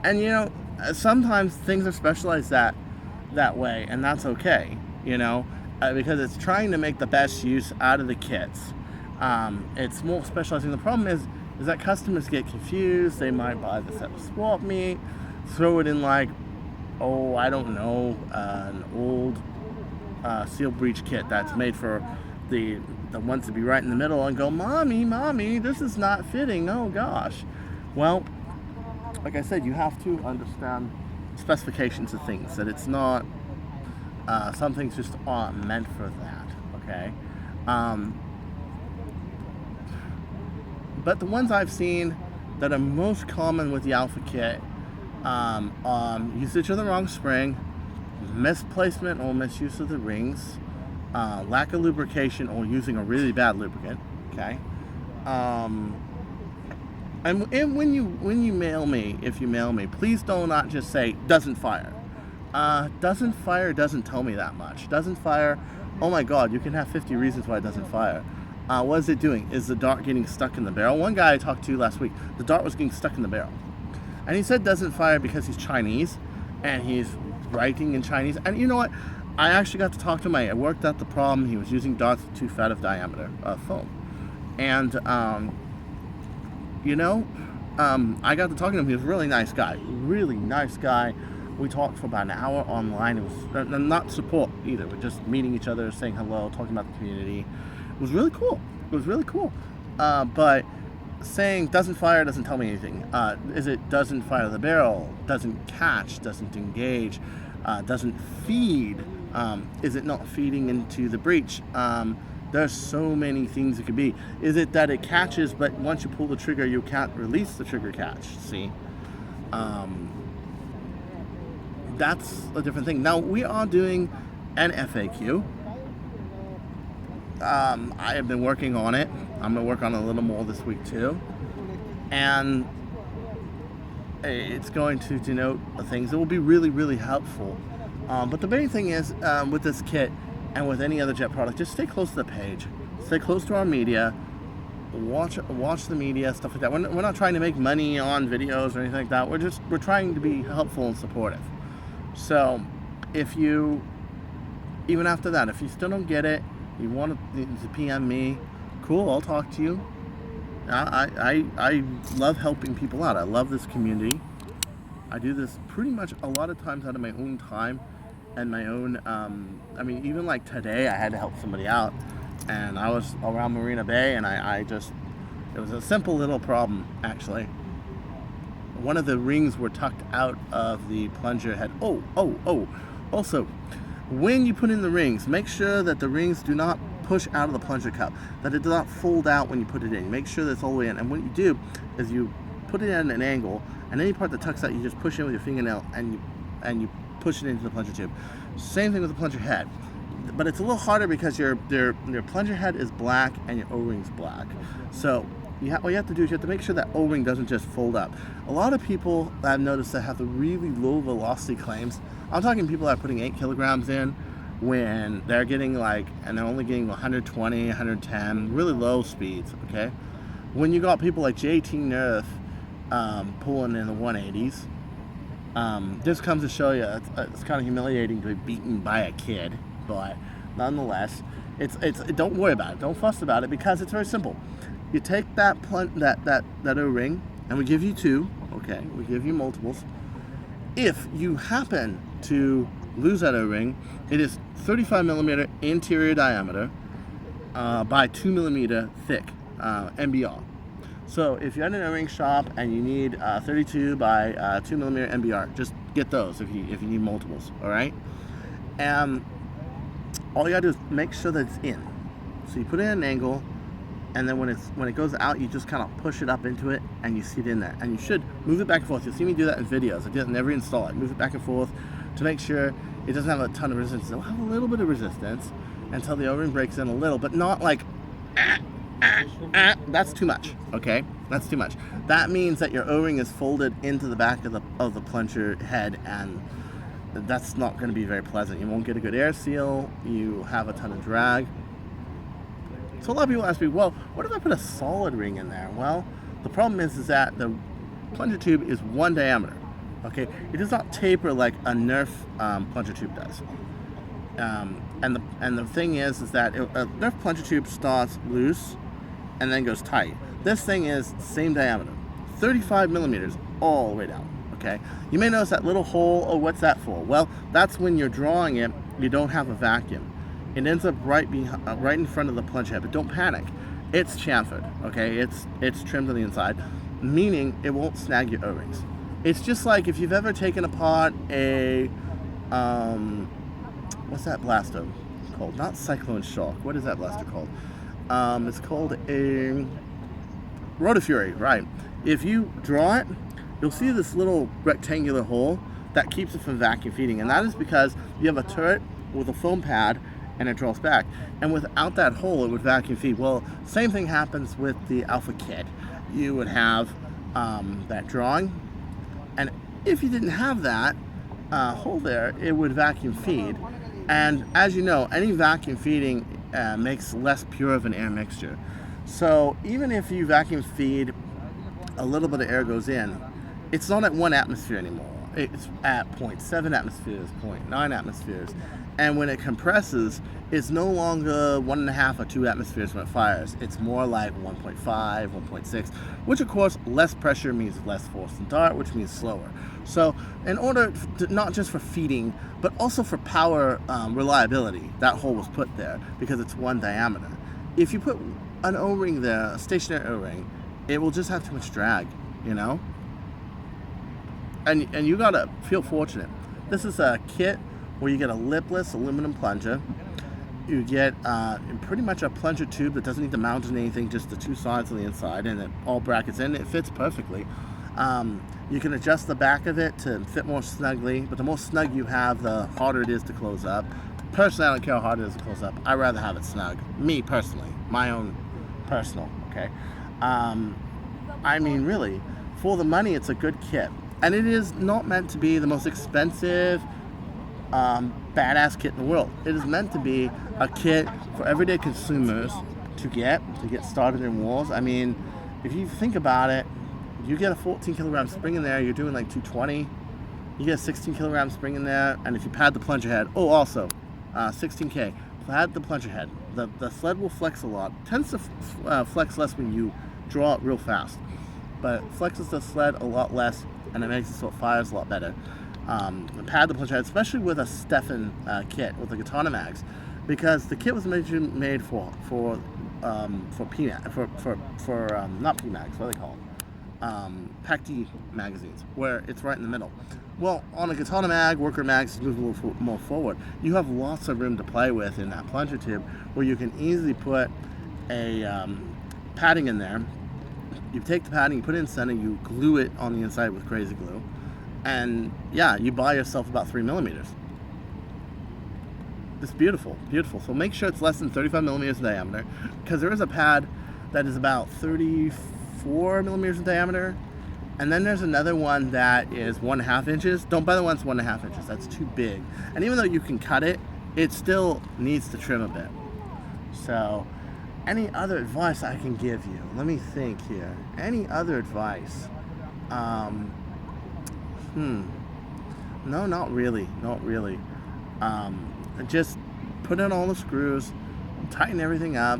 And sometimes things are specialized that way, and that's okay, because it's trying to make the best use out of the kits. It's more specializing. The problem is that customers get confused. They might buy the set of swap meet, throw it in like, I don't know, an old seal breech kit that's made for the ones to be right in the middle, and go, mommy, this is not fitting. Oh gosh. Well, like I said, you have to understand specifications of things, that it's not some things just aren't meant for that. Okay. But the ones I've seen that are most common with the Alpha kit, usage of the wrong spring, misplacement or misuse of the rings, lack of lubrication or using a really bad lubricant. Okay. And when you mail me, if you mail me, please do not just say doesn't fire. Doesn't fire doesn't tell me that much. Doesn't fire. Oh my God, you can have 50 reasons why it doesn't fire. What is it doing? Is the dart getting stuck in the barrel? One guy I talked to last week, the dart was getting stuck in the barrel. And he said doesn't fire because he's Chinese and he's writing in Chinese. And you know what? I actually got to talk to him. I worked out the problem. He was using darts with too fat of diameter foam. And, I got to talking to him. He was a really nice guy. Really nice guy. We talked for about an hour online. It was not support either. We're just meeting each other, saying hello, talking about the community. It was really cool. But saying doesn't fire doesn't tell me anything. Is it doesn't fire the barrel, doesn't catch, doesn't engage, doesn't feed? Is it not feeding into the breech? There's so many things it could be. Is it that it catches, but once you pull the trigger, you can't release the trigger catch? See? That's a different thing. Now, we are doing an FAQ. I have been working on it. I'm going to work on it a little more this week too. And it's going to denote things that will be really, really helpful. But the main thing is, with this kit and with any other jet product, just stay close to the page. Stay close to our media. Watch the media, stuff like that. We're not trying to make money on videos or anything like that. We're trying to be helpful and supportive. So if you, even after that, if you still don't get it, you want to PM me, cool, I'll talk to you. I love helping people out. I love this community. I do this pretty much a lot of times out of my own time and my own, even like today I had to help somebody out, and I was around Marina Bay, and it was a simple little problem actually. One of the rings were tucked out of the plunger head. Also, when you put in the rings, make sure that the rings do not push out of the plunger cup, that it does not fold out when you put it in. Make sure that's all the way in. And what you do is you put it at an angle, and any part that tucks out, you just push in with your fingernail, and you push it into the plunger tube. Same thing with the plunger head. But it's a little harder because your plunger head is black and your O-ring's black. So what you have to do is you have to make sure that O-ring doesn't just fold up. A lot of people I've noticed that have the really low velocity claims. I'm talking people that are putting 8 kilograms in when they're getting and they're only getting 120, 110, really low speeds, okay? When you got people like JT Nerf pulling in the 180s, this comes to show you it's kind of humiliating to be beaten by a kid, but nonetheless, don't worry about it. Don't fuss about it, because it's very simple. You take that O-ring, and we give you 2, okay? We give you multiples. If you happen to lose that O-ring, it is 35 millimeter interior diameter by 2 millimeter thick MBR. So if you're at an O-ring shop and you need 32 by 2 millimeter MBR, just get those if you need multiples. All right, and all you gotta do is make sure that it's in. So you put it at an angle, and then when it goes out, you just kind of push it up into it, and you see it in there. And you should move it back and forth. You'll see me do that in videos. I do it in every install. I move it back and forth to make sure it doesn't have a ton of resistance. It'll have a little bit of resistance until the O-ring breaks in a little, but not like, that's too much, okay? That's too much. That means that your O-ring is folded into the back of the plunger head, and that's not going to be very pleasant. You won't get a good air seal. You have a ton of drag. So a lot of people ask me, well, what if I put a solid ring in there? Well, the problem is that the plunger tube is 1 diameter. Okay, it does not taper like a Nerf plunger tube does. And the thing is that a Nerf plunger tube starts loose and then goes tight. This thing is same diameter, 35 millimeters all the way down. Okay, you may notice that little hole. Oh, what's that for? Well, that's when you're drawing it. You don't have a vacuum. It ends up right in front of the plunge head. But don't panic. It's chamfered. Okay, it's trimmed on the inside, meaning it won't snag your O-rings. It's just like if you've ever taken apart a what's that blaster called? Not Cyclone Shock. What is that blaster called? It's called a Rotofury, right? If you draw it, you'll see this little rectangular hole that keeps it from vacuum feeding, and that is because you have a turret with a foam pad and it draws back. And without that hole, it would vacuum feed. Well, same thing happens with the Alpha kit. You would have that drawing, and if you didn't have that hole there, it would vacuum feed. And as you know, any vacuum feeding makes less pure of an air mixture. So even if you vacuum feed, a little bit of air goes in, it's not at 1 atmosphere anymore. It's at 0.7 atmospheres, 0.9 atmospheres. And when it compresses, it's no longer 1.5 or 2 atmospheres when it fires. It's more like 1.5, 1.6, which of course, less pressure means less force in dart, which means slower. So in order to, not just for feeding, but also for power reliability, that hole was put there because it's 1 diameter. If you put an O-ring there, a stationary O-ring, it will just have too much drag, you know? And you gotta feel fortunate. This is a kit where you get a lipless aluminum plunger. You get pretty much a plunger tube that doesn't need to mount on anything, just the 2 sides on the inside, and it all brackets in. It fits perfectly. You can adjust the back of it to fit more snugly, but the more snug you have, the harder it is to close up. Personally, I don't care how hard it is to close up. I'd rather have it snug. Me, personally. My own personal, okay? I mean, really, for the money, it's a good kit. And it is not meant to be the most expensive, badass kit in the world. It is meant to be a kit for everyday consumers to get started in wars. I mean, if you think about it, you get a 14 kilogram spring in there, you're doing like 220. You get a 16 kilogram spring in there, and if you pad the plunger head, oh, also, 16K, pad the plunger head. The sled will flex a lot. Tends to flex less when you draw it real fast, but it flexes the sled a lot less, and it makes it so it fires a lot better. Pad the plunger head, especially with a Stefan kit with the katana mags, because the kit was made for not PMags, what do they call them? PAC-D magazines, where it's right in the middle. Well, on a katana mag, worker mags move a little more forward. You have lots of room to play with in that plunger tube, where you can easily put a padding in there. You take the padding, you put it in center, you glue it on the inside with crazy glue, and yeah, you buy yourself about 3 millimeters. It's beautiful, beautiful. So make sure it's less than 35 millimeters in diameter, because there is a pad that is about 34 millimeters in diameter, and then there's another one that is 1.5 inches. Don't buy the one that's 1.5 inches. That's too big. And even though you can cut it, it still needs to trim a bit. So, any other advice I can give you? Let me think here. Any other advice? No, not really. Not really. Just put in all the screws, tighten everything up.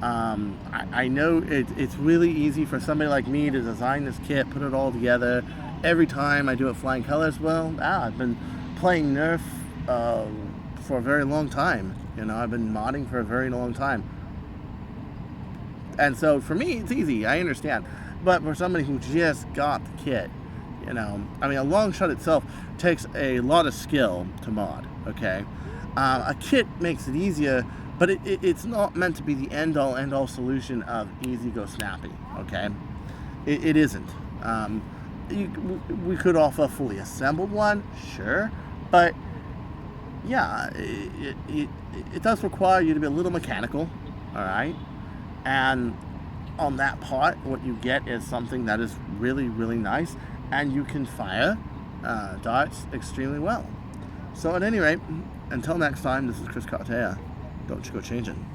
I know it's really easy for somebody like me to design this kit, put it all together. Every time I do it flying colors, well, I've been playing Nerf for a very long time. You know, I've been modding for a very long time. And so for me, it's easy, I understand. But for somebody who just got the kit, you know, I mean, a long shot itself takes a lot of skill to mod, okay? A kit makes it easier, but it's not meant to be the end-all solution of easy go snappy, okay? It isn't. We could offer a fully assembled one, sure, but yeah, it does require you to be a little mechanical, all right? And on that part, what you get is something that is really, really nice, and you can fire darts extremely well. So at any rate, until next time, this is Chris Cartea. Don't you go changing.